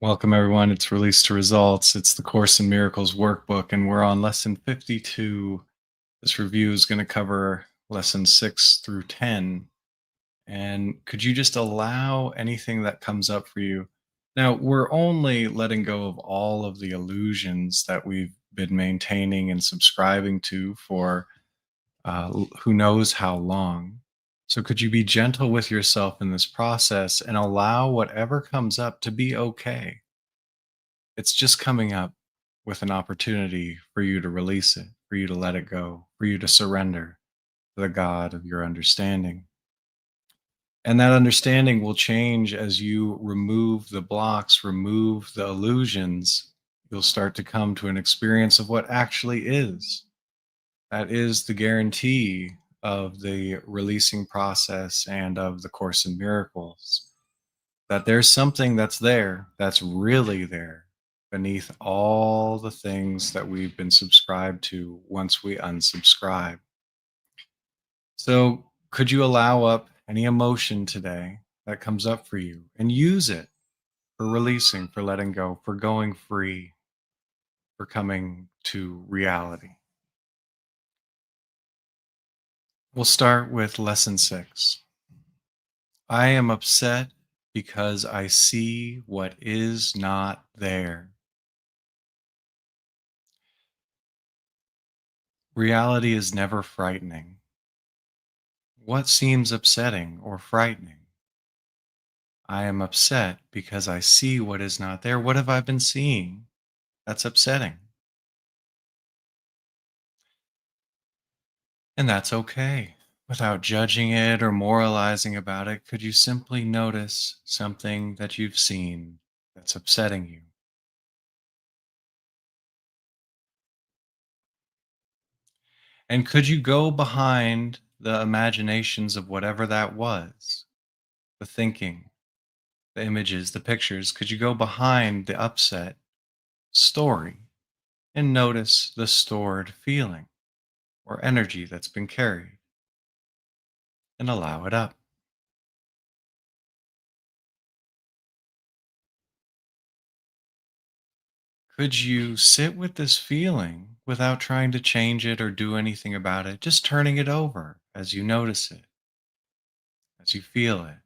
Welcome, everyone. It's Release to Results. It's the Course in Miracles workbook, and we're on lesson 52. This review is going to cover lesson 6 through 10. And could you just allow anything that comes up for you? Now, we're only letting go of all of the illusions that we've been maintaining and subscribing to for who knows how long. So, could you be gentle with yourself in this process and allow whatever comes up to be okay? It's just coming up with an opportunity for you to release it, for you to let it go, for you to surrender to the God of your understanding. And that understanding will change as you remove the blocks, remove the illusions. You'll start to come to an experience of what actually is. That is the guarantee of the releasing process and of the Course in Miracles, that there's something that's there, that's really there beneath all the things that we've been subscribed to once we unsubscribe. So, could you allow up any emotion today that comes up for you and use it for releasing, for letting go, for going free, for coming to reality? We'll start with lesson 6. I am upset because I see what is not there. Reality is never frightening. What seems upsetting or frightening? I am upset because I see what is not there. What have I been seeing that's upsetting? And that's okay. Without judging it or moralizing about it, could you simply notice something that you've seen that's upsetting you? And could you go behind the imaginations of whatever that was? The thinking, the images, the pictures. Could you go behind the upset story and notice the stored feeling or energy that's been carried and allow it up? Could you sit with this feeling without trying to change it or do anything about it, just turning it over as you notice it, as you feel it?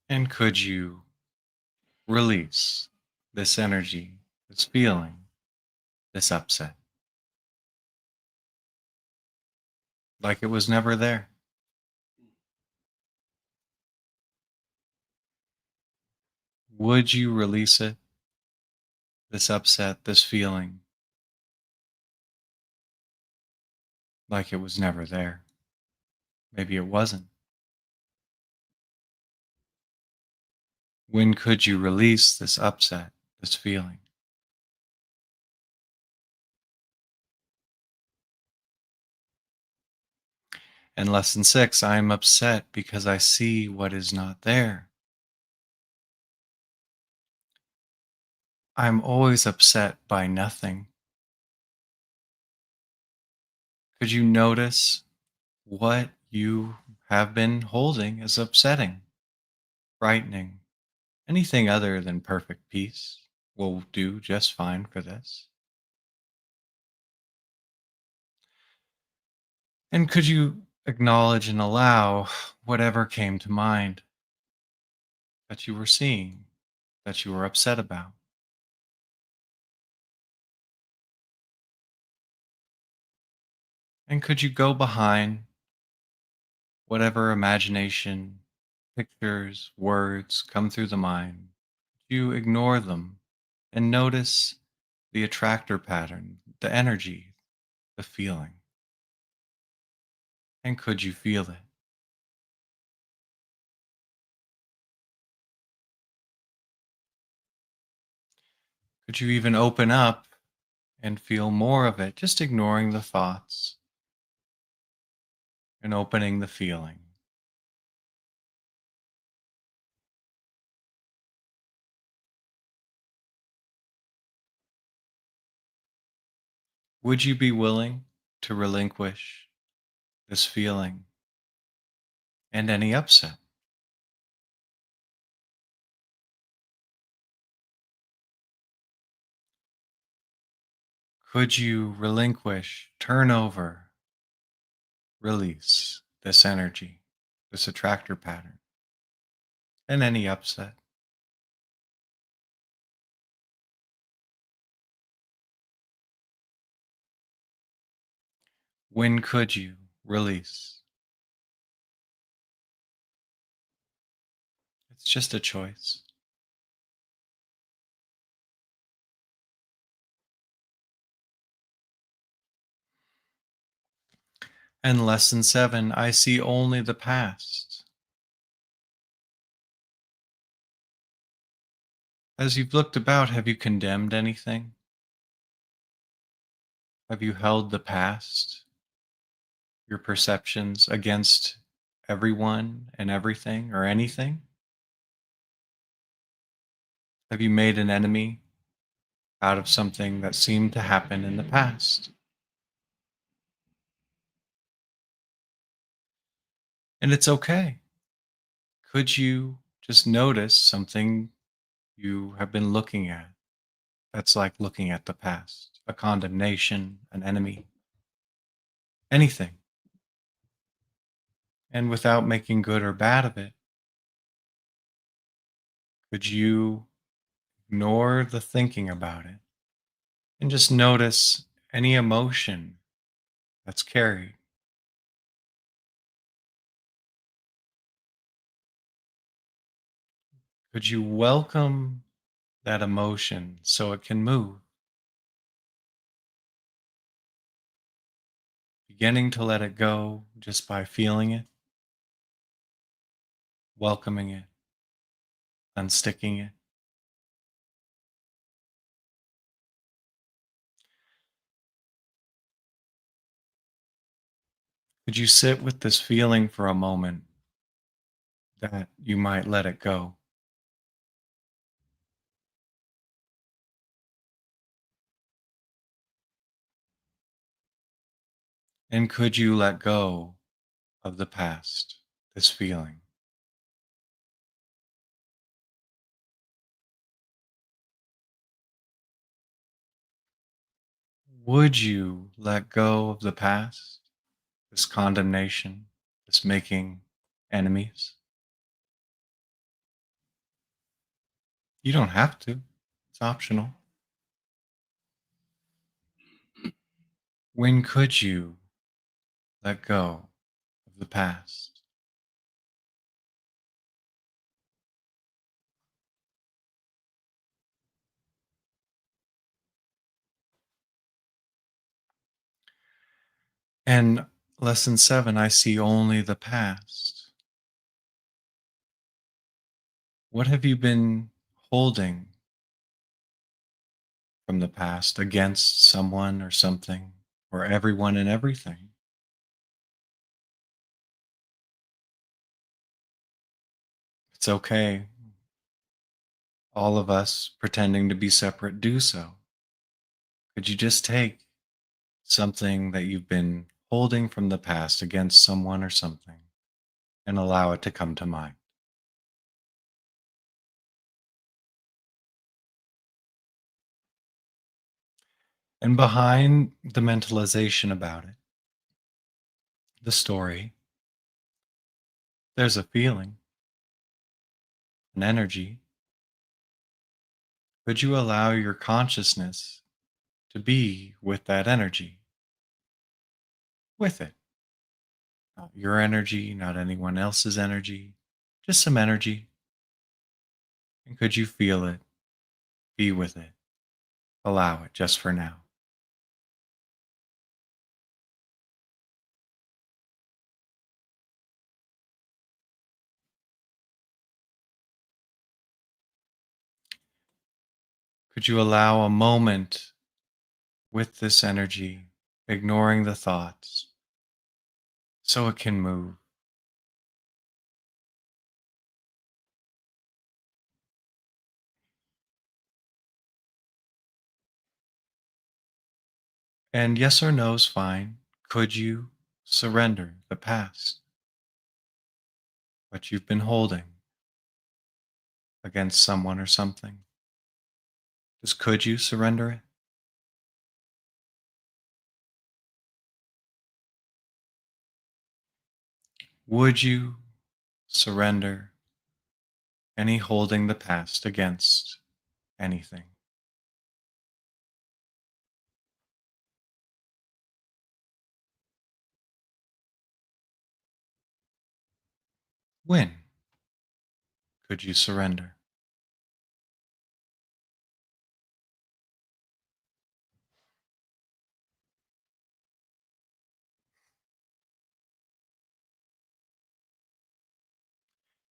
And could you release this energy, this feeling, this upset, like it was never there? Would you release it, this upset, this feeling, like it was never there? Maybe it wasn't. When could you release this upset, this feeling? And lesson 6, I am upset because I see what is not there. I'm always upset by nothing. Could you notice what you have been holding as upsetting, frightening? Anything other than perfect peace will do just fine for this. And could you acknowledge and allow whatever came to mind that you were seeing, that you were upset about? And could you go behind whatever imagination, pictures, words come through the mind? You ignore them and notice the attractor pattern, the energy, the feeling. And could you feel it? Could you even open up and feel more of it, just ignoring the thoughts and opening the feeling? Would you be willing to relinquish this feeling and any upset? Could you relinquish, turn over, release this energy, this attractor pattern, and any upset? When could you release? It's just a choice. And lesson 7, I see only the past. As you've looked about, have you condemned anything? Have you held the past, your perceptions, against everyone and everything or anything? Have you made an enemy out of something that seemed to happen in the past? And it's okay. Could you just notice something you have been looking at that's like looking at the past? A condemnation, an enemy, anything. And without making good or bad of it, could you ignore the thinking about it and just notice any emotion that's carried? Could you welcome that emotion so it can move, beginning to let it go just by feeling it, welcoming it, unsticking it? Could you sit with this feeling for a moment that you might let it go? And could you let go of the past, this feeling? Would you let go of the past, this condemnation, this making enemies? You don't have to, it's optional. When could you let go of the past? And lesson 7, I see only the past. What have you been holding from the past against someone or something or everyone and everything? It's okay. All of us pretending to be separate do so. Could you just take something that you've been holding from the past against someone or something and allow it to come to mind? And behind the mentalization about it, the story, there's a feeling, an energy. Could you allow your consciousness to be with that energy, with it? Not your energy, not anyone else's energy, just some energy. And could you feel it, be with it, allow it just for now? Could you allow a moment with this energy, ignoring the thoughts, so it can move? And yes or no is fine. Could you surrender the past, what you've been holding against someone or something. Just could you surrender it? Would you surrender any holding the past against anything? When could you surrender?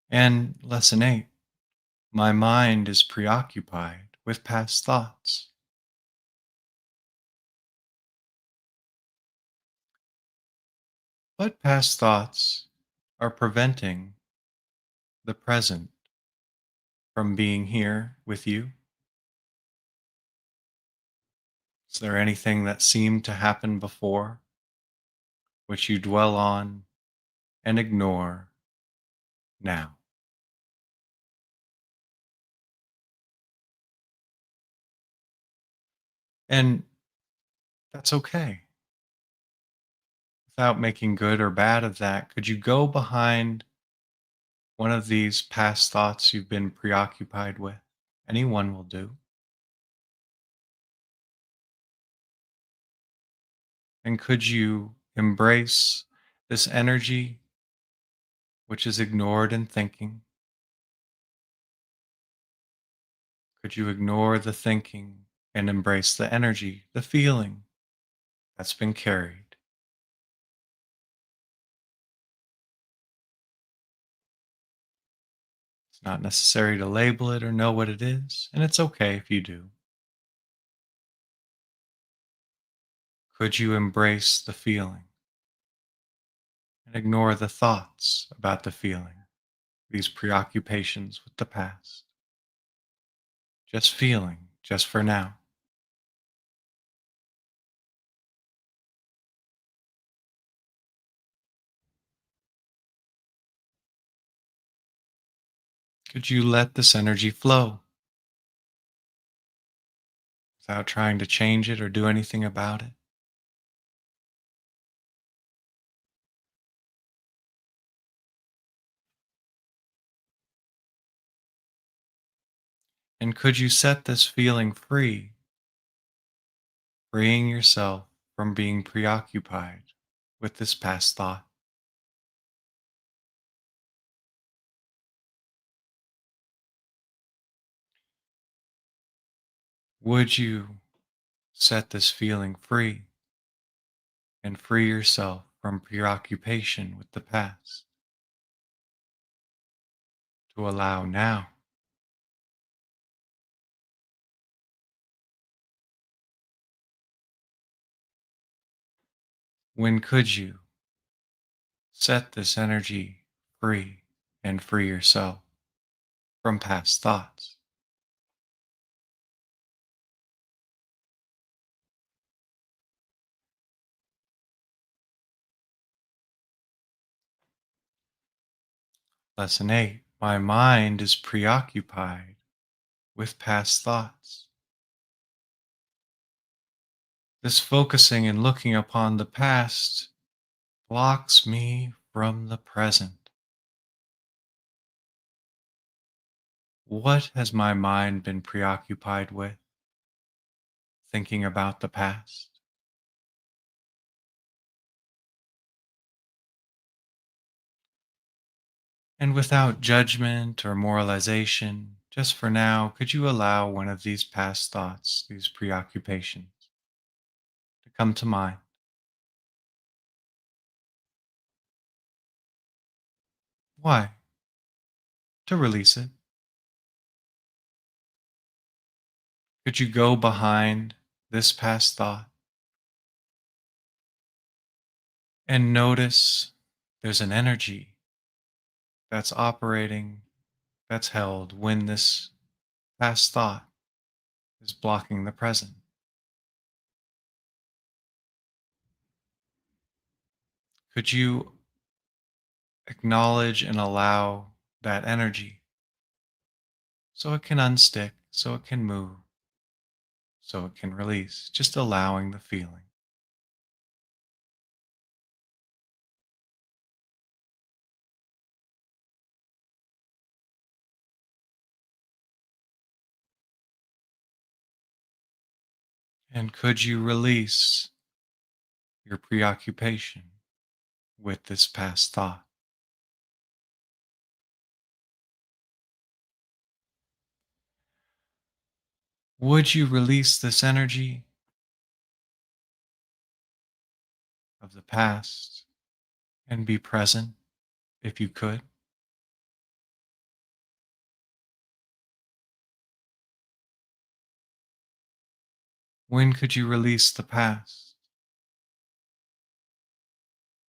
And lesson 8, my mind is preoccupied with past thoughts. What past thoughts are preventing the present from being here with you? Is there anything that seemed to happen before which you dwell on and ignore now? And that's okay. Without making good or bad of that, could you go behind one of these past thoughts you've been preoccupied with? Anyone will do. And could you embrace this energy which is ignored in thinking? Could you ignore the thinking and embrace the energy, the feeling that's been carried? It's not necessary to label it or know what it is, and it's okay if you do. Could you embrace the feeling and ignore the thoughts about the feeling, these preoccupations with the past? Just feeling, just for now. Could you let this energy flow without trying to change it or do anything about it? And could you set this feeling free, freeing yourself from being preoccupied with this past thought? Would you set this feeling free and free yourself from preoccupation with the past to allow now? When could you set this energy free and free yourself from past thoughts? Lesson 8, my mind is preoccupied with past thoughts. This focusing and looking upon the past blocks me from the present. What has my mind been preoccupied with? Thinking about the past? And without judgment or moralization, just for now, could you allow one of these past thoughts, these preoccupations, to come to mind? Why? To release it. Could you go behind this past thought and notice there's an energy that's operating, that's held when this past thought is blocking the present? Could you acknowledge and allow that energy so it can unstick, so it can move, so it can release, just allowing the feeling? And could you release your preoccupation with this past thought? Would you release this energy of the past and be present if you could? When could you release the past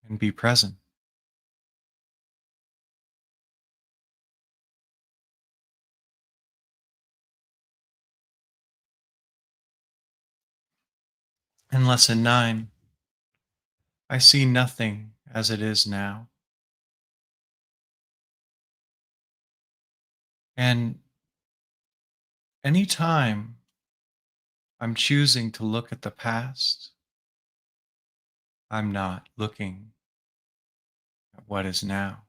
and be present? In lesson 9, I see nothing as it is now. And anytime I'm choosing to look at the past, I'm not looking at what is now.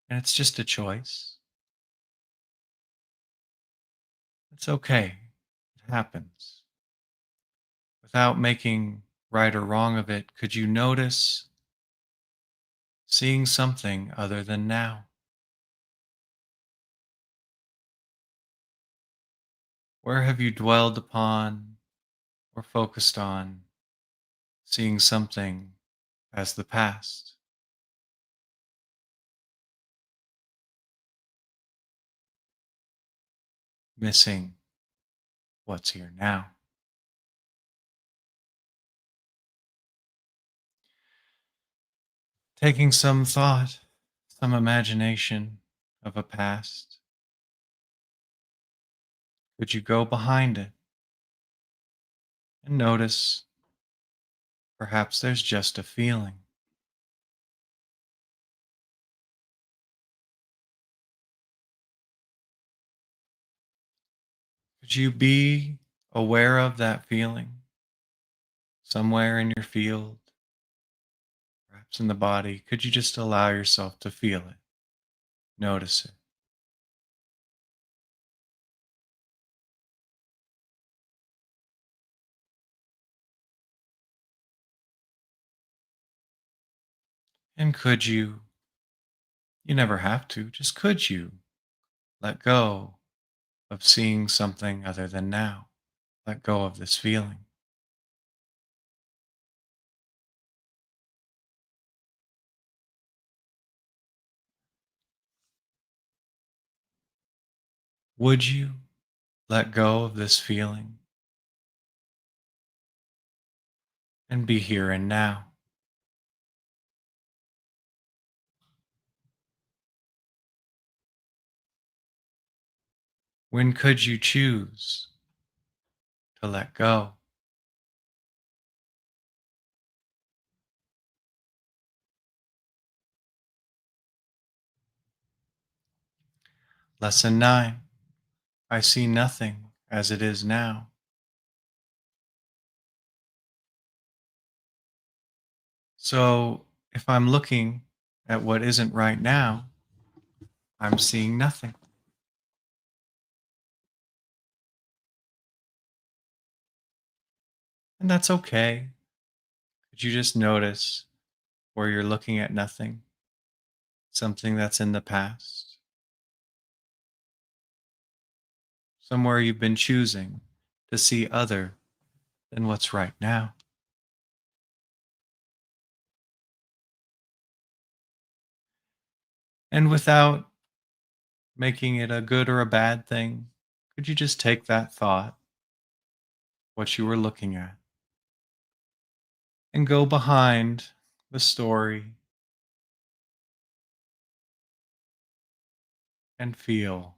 And it's just a choice. It's okay. It happens. Without making right or wrong of it, could you notice seeing something other than now? Where have you dwelled upon or focused on seeing something as the past, missing what's here now? Taking some thought, some imagination of a past, could you go behind it and notice perhaps there's just a feeling? Could you be aware of that feeling somewhere in your field, perhaps in the body? Could you just allow yourself to feel it, notice it? And could you never have to, just could you let go of seeing something other than now? Let go of this feeling. Would you let go of this feeling and be here and now? When could you choose to let go? Lesson 9. I see nothing as it is now. So if I'm looking at what isn't right now, I'm seeing nothing. And that's okay. Could you just notice where you're looking at nothing, something that's in the past, somewhere you've been choosing to see other than what's right now? And without making it a good or a bad thing, could you just take that thought, what you were looking at, and go behind the story and feel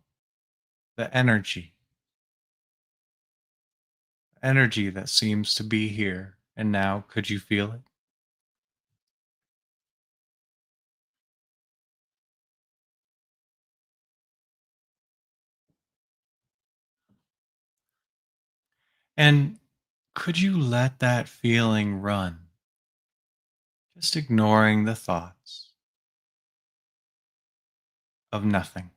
the energy that seems to be here and now? Could you feel it? And could you let that feeling run, just ignoring the thoughts of nothing?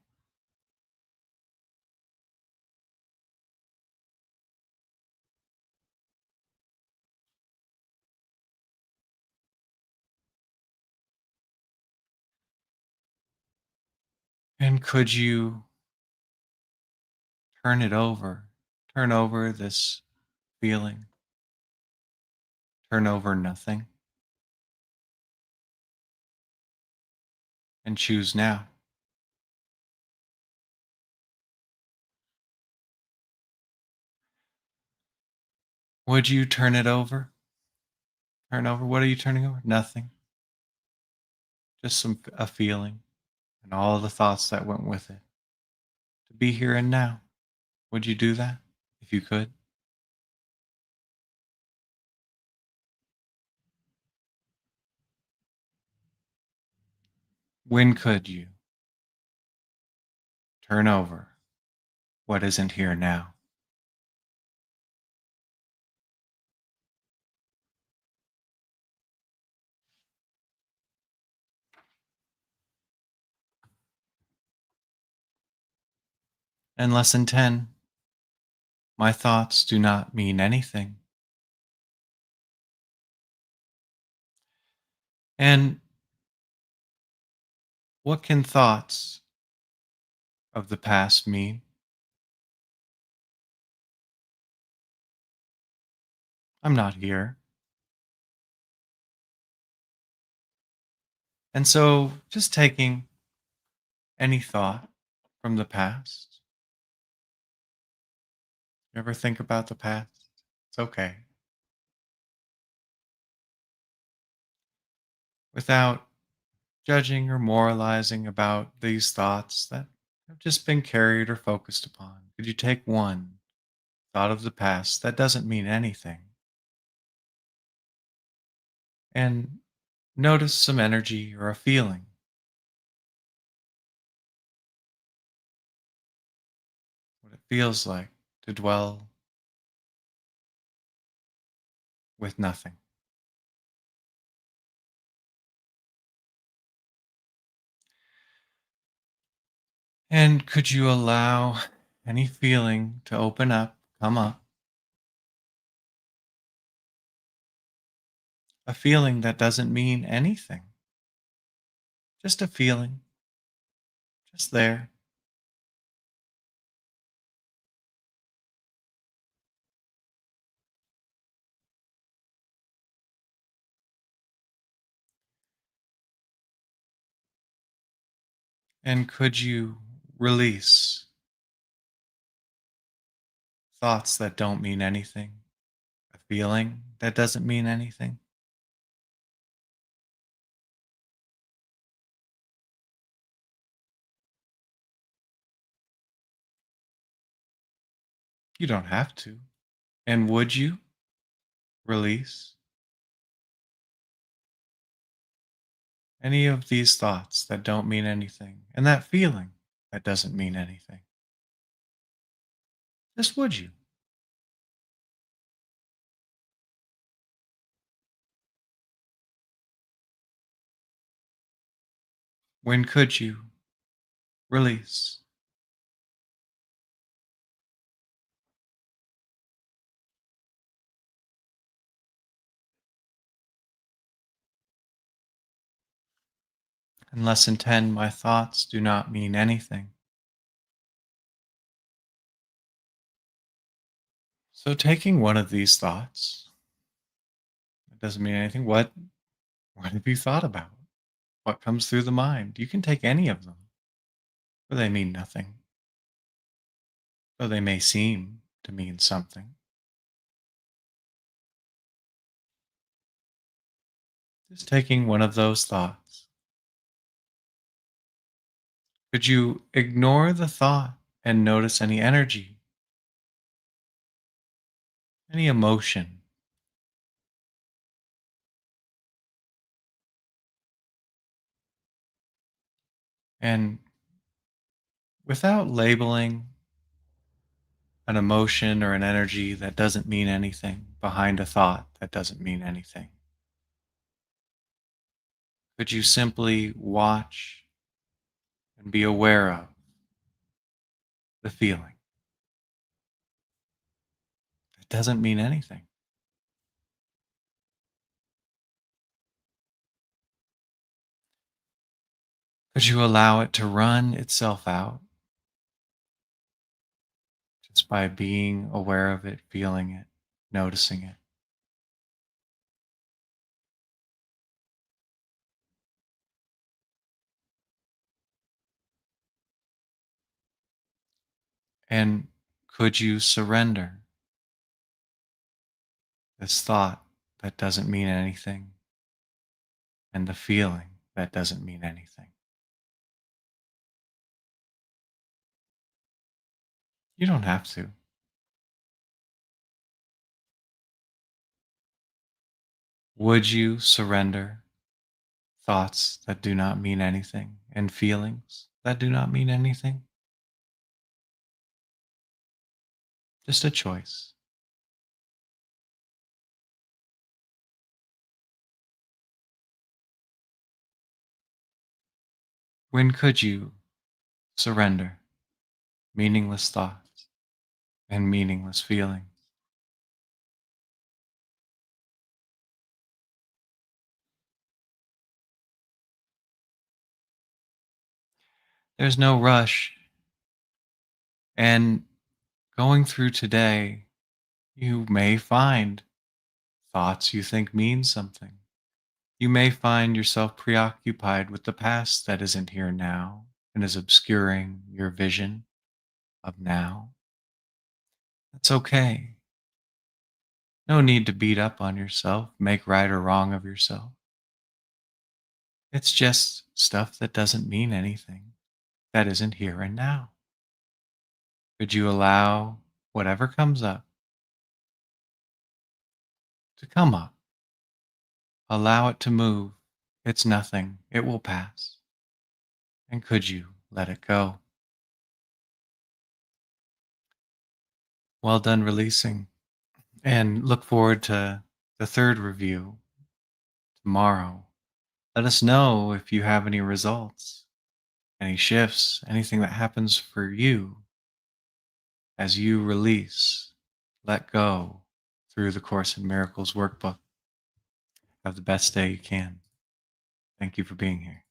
And could you turn it over, turn over this feeling, turn over nothing, and choose now? Would you turn it over? Turn over. What are you turning over? Nothing. Just a feeling and all the thoughts that went with it. To be here and now. Would you do that if you could? When could you turn over what isn't here now? And lesson 10, my thoughts do not mean anything. And what can thoughts of the past mean? I'm not here. And so just taking any thought from the past, you ever think about the past? It's okay. Without judging or moralizing about these thoughts that have just been carried or focused upon, could you take one thought of the past that doesn't mean anything and notice some energy or a feeling, what it feels like to dwell with nothing? And could you allow any feeling to open up, come up, a feeling that doesn't mean anything, just a feeling, just there. And could you release thoughts that don't mean anything, a feeling that doesn't mean anything? You don't have to. And would you release any of these thoughts that don't mean anything and that feeling that doesn't mean anything? Just would you? When could you release? In lesson 10, my thoughts do not mean anything. So taking one of these thoughts, it doesn't mean anything. What have you thought about? What comes through the mind? You can take any of them, or they mean nothing, though they may seem to mean something. Just taking one of those thoughts. Could you ignore the thought and notice any energy, any emotion, and without labeling an emotion or an energy that doesn't mean anything behind a thought that doesn't mean anything? Could you simply watch and be aware of the feeling that doesn't mean anything? Could you allow it to run itself out just by being aware of it, feeling it, noticing it? And could you surrender this thought that doesn't mean anything and the feeling that doesn't mean anything? You don't have to. Would you surrender thoughts that do not mean anything and feelings that do not mean anything? Just a choice. When could you surrender meaningless thoughts and meaningless feelings? There's no rush. And going through today, you may find thoughts you think mean something. You may find yourself preoccupied with the past that isn't here now and is obscuring your vision of now. That's okay. No need to beat up on yourself, make right or wrong of yourself. It's just stuff that doesn't mean anything, that isn't here and now. Could you allow whatever comes up to come up? Allow it to move. It's nothing. It will pass. And could you let it go? Well done releasing. And look forward to the third review tomorrow. Let us know if you have any results, any shifts, anything that happens for you as you release, let go through the Course in Miracles workbook. Have the best day you can. Thank you for being here.